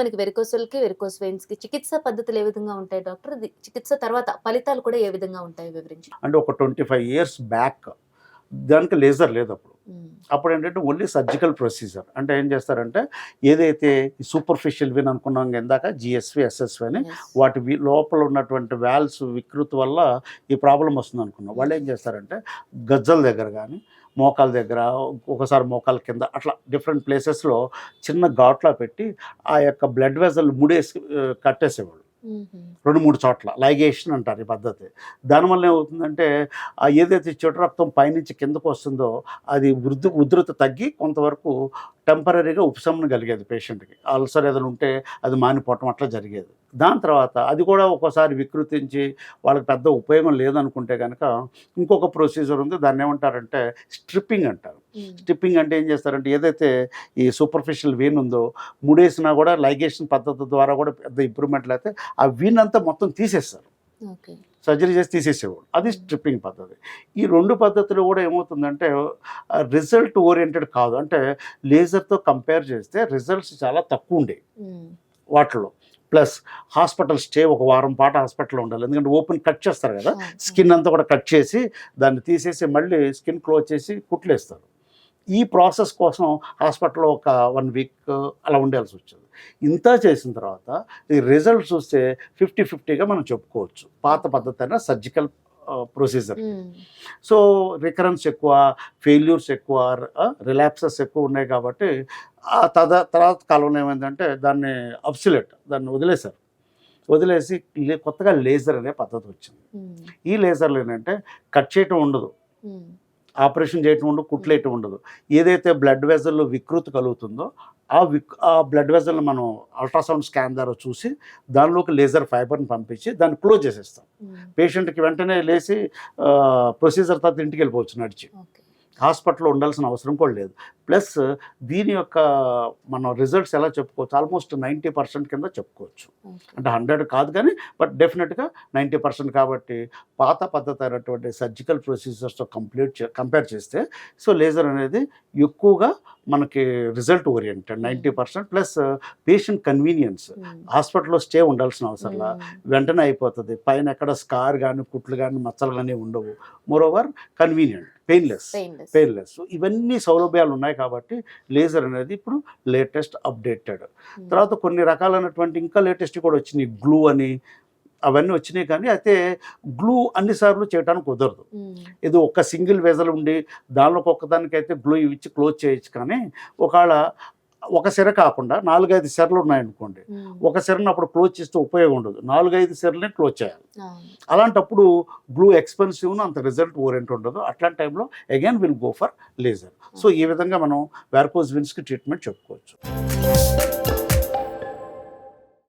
మనకి varicose veins కి చికిత్స పద్ధతులు ఏ విధంగా ఉంటాయి డాక్టర్? చికిత్స తర్వాత ఫలితాలు కూడా ఏ విధంగా ఉంటాయి వివరించి? అంటే ఒక 25 years బ్యాక్ దానికి లేజర్ లేదు అప్పుడు. అప్పుడు ఏంటంటే ఓన్లీ సర్జికల్ ప్రొసీజర్. అంటే ఏం చేస్తారంటే ఏదైతే సూపర్ఫిషియల్ వెయిన్ అనుకున్నాం ఇందాక జిఎస్వి, ఎస్ఎస్వి అని, వాటి లోపల ఉన్నటువంటి వాల్వ్స్ వికృతి వల్ల ఈ ప్రాబ్లం వస్తుంది అనుకున్నాం. వాళ్ళు ఏం చేస్తారంటే గజ్జల దగ్గర కానీ, మోకాల దగ్గర, ఒకసారి మోకాల కింద, అట్లా డిఫరెంట్ ప్లేసెస్లో చిన్న ఘాట్లా పెట్టి ఆ యొక్క బ్లడ్ వెజల్ ముడేసి కట్టేసేవాళ్ళు 2-3 చోట్ల. లైగేషన్ అంటారు ఈ పద్ధతి. దానివల్ల ఏమవుతుందంటే ఏదైతే చెడు రక్తం పైనుంచి కిందకు వస్తుందో అది ఉధృతి తగ్గి కొంతవరకు టెంపరీగా ఉపశమనం కలిగేది పేషెంట్కి. అల్సర్ ఏదైనా ఉంటే అది మానిపోవటం అట్లా జరిగేది. దాని తర్వాత అది కూడా ఒక్కోసారి వికృతించి వాళ్ళకి పెద్ద ఉపయోగం లేదనుకుంటే కనుక ఇంకొక ప్రొసీజర్ ఉంది. దాన్ని ఏమంటారంటే స్ట్రిప్పింగ్ అంటారు. స్ట్రిప్పింగ్ అంటే ఏం చేస్తారంటే ఏదైతే ఈ సూపర్ఫిషియల్ వెయిన్ ఉందో ముడేసినా కూడా లైగేషన్ పద్ధతి ద్వారా కూడా పెద్ద ఇంప్రూవ్మెంట్ అయితే ఆ వెయిన్ అంతా మొత్తం తీసేస్తారు. సర్జరీ చేసి తీసేసేవాడు. అది స్ట్రిప్పింగ్ పద్ధతి. ఈ 2 పద్ధతులు కూడా ఏమవుతుందంటే రిజల్ట్ ఓరియంటెడ్ కాదు. అంటే లేజర్తో కంపేర్ చేస్తే రిజల్ట్స్ చాలా తక్కువ ఉండేవి వాటిలో. ప్లస్ హాస్పిటల్ స్టే ఒక వారం పాటు హాస్పిటల్లో ఉండాలి. ఎందుకంటే ఓపెన్ కట్ చేస్తారు కదా, స్కిన్ అంతా కూడా కట్ చేసి దాన్ని తీసేసి మళ్ళీ స్కిన్ క్లోజ్ చేసి కుట్లేస్తారు. ఈ ప్రాసెస్ కోసం హాస్పిటల్లో ఒక 1 week అలా ఉండాల్సి వచ్చేది. ఇంత చేసిన తర్వాత ఈ రిజల్ట్ చూస్తే 50-50గా మనం చెప్పుకోవచ్చు. పాత పద్ధతి అయినా సర్జికల్ ప్రొసీజర్. సో రికరెన్స్ ఎక్కువ, ఫెయిల్యూర్స్ ఎక్కువ, రిలాప్సెస్ ఎక్కువ ఉన్నాయి కాబట్టి తర్వాత కాలంలో ఏమైందంటే దాన్ని దాన్ని వదిలేసి కొత్తగా లేజర్ అనే పద్ధతి వచ్చింది. ఈ లేజర్లో ఏంటంటే కట్ చేయటం ఉండదు, ఆపరేషన్ చేయటం ఉండదు, కుట్లేయటం ఉండదు. ఏదైతే బ్లడ్ వెజల్లో వికృతి కలుగుతుందో ఆ బ్లడ్ వెజల్ని మనం అల్ట్రాసౌండ్ స్కాన్ ద్వారా చూసి దానిలోకి లేజర్ ఫైబర్ని పంపించి దాన్ని క్లోజ్ చేసేస్తాం. పేషెంట్కి వెంటనే లేచి ప్రొసీజర్ తర్వాత ఇంటికి వెళ్ళిపోవచ్చు నడిచి. హాస్పిటల్లో ఉండాల్సిన అవసరం కూడా లేదు. ప్లస్ దీని యొక్క మనం రిజల్ట్స్ ఎలా చెప్పుకోవచ్చు, ఆల్మోస్ట్ 90% కింద చెప్పుకోవచ్చు. అంటే 100 కాదు కానీ బట్ డెఫినెట్గా 90% కాబట్టి పాత పద్ధతి అయినటువంటి సర్జికల్ ప్రొసీజర్స్తో కంపేర్ చేస్తే సో లేజర్ అనేది ఎక్కువగా మనకి result oriented 90%. Plus patient convenience. హాస్పిటల్లో స్టే ఉండాల్సిన అవసరంలా వెంటనే అయిపోతుంది. పైన ఎక్కడ స్కార్ కానీ, కుట్లు కానీ, మచ్చలు కానీ ఉండవు. Moreover convenient, painless. ఇవన్నీ సౌలభ్యాలు ఉన్నాయి కాబట్టి లేజర్ అనేది ఇప్పుడు లేటెస్ట్ అప్డేటెడ్. తర్వాత కొన్ని రకాలైనటువంటి ఇంకా లేటెస్ట్ కూడా వచ్చినాయి, గ్లూ అని, అవన్నీ వచ్చినాయి. కానీ అయితే గ్లూ అన్నిసార్లు చేయడానికి కుదరదు. ఇది ఒక సింగిల్ వెజల్ ఉండి దానిలోకి ఒక్కదానికైతే గ్లూ ఇచ్చి క్లోజ్ చేయొచ్చు. కానీ ఒకవేళ ఒక సిర కాకుండా 4-5 సిరలు ఉన్నాయనుకోండి, ఒక సిరను అప్పుడు క్లోజ్ చేస్తే ఉపయోగం ఉండదు, 4-5 సిరలనే క్లోజ్ చేయాలి. అలాంటప్పుడు గ్లూ ఎక్స్పెన్సివ్, అంత రిజల్ట్ ఓరియంట్ ఉండదు. అట్లాంటి టైంలో again will go for laser. So ఈ విధంగా మనం వారికోజ్ వెయిన్స్కి ట్రీట్మెంట్ చెప్పుకోవచ్చు.